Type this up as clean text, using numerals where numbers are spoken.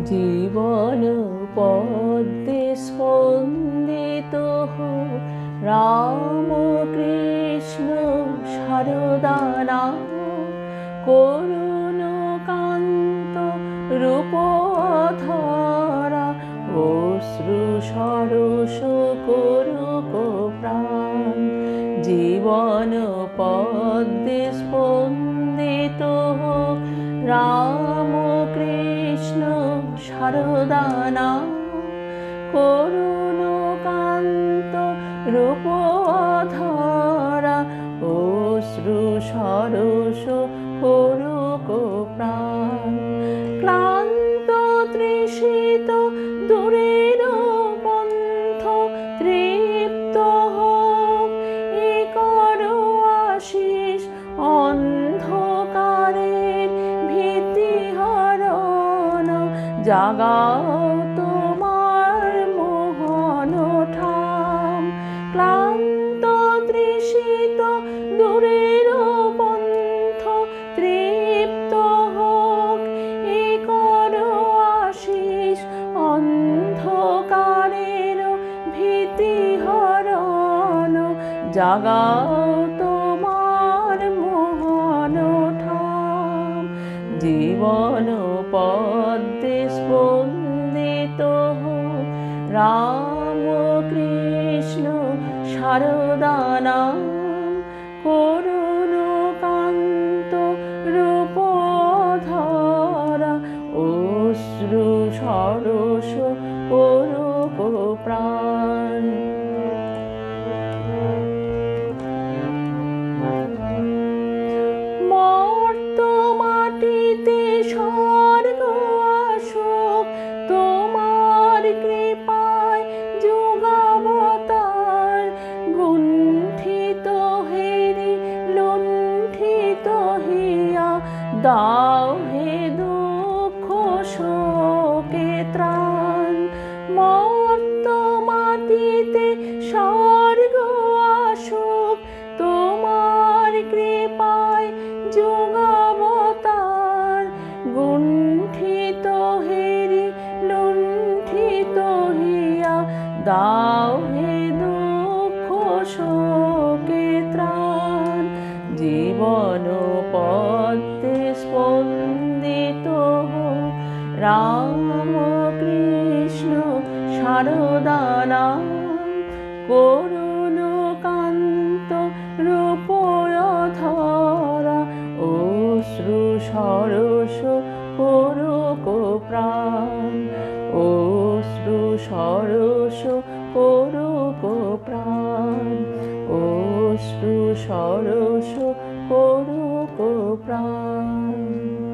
জীবন পদ্মে স্পন্দিত হোক রাম কৃষ্ণ সারদা নাম, করুণ কান্ত রূপধরা অশ্রু সরস করুক প্রাণ। জীবন পদ্মে স্পন্দিত হোক রাম কৃষ্ণ সারদা নাম, করুণ কান্ত রূপধরা অশ্রু সরস করুক প্রাণ। ক্লান্ত তৃষিত দূরের পন্থ তৃপ্ত হোক, এ করো আশিস অন্ধকারের ভীতি হরণ। জাগাও তোমার মোহন ঠাম, ক্লান্ত তৃষিত দূরের পন্থ তৃপ্ত হোক, এ করো আশিস অন্ধকারের ভীতি হরণ। জাগাও তোমার মোহন ঠাম। জীবন পদ্মে স্পন্দিত হোক রাম কৃষ্ণ সারদা নাম, করুণ কান্ত রূপধরা অশ্রু সরস করুক প্রাণ। মর্ত মাটিতে স্বর্গ আসুক, তোমার কৃপায় যুগাবতার। গুণ্ঠিত হেরি লুণ্ঠিত হিয়া, দাও হে দুঃখ শোকে ত্রাণ। মর্ত মাটিতে স্বর্গ আসুক, তোমার কৃপায় যুগাবতার। গুণ্ঠিত হেরি লুণ্ঠিত হিয়া, দাও হে দুঃখ শোকে ত্রাণ। জীবন পদ্মে স্পন্দিত হোক রাম কৃষ্ণ সারদা নাম, করুণ কান্ত রূপধরা অশ্রু সরস করুক প্রাণ। অশ্রু সরস করুক প্রাণ। অশ্রু সরস করুক প্রাণ।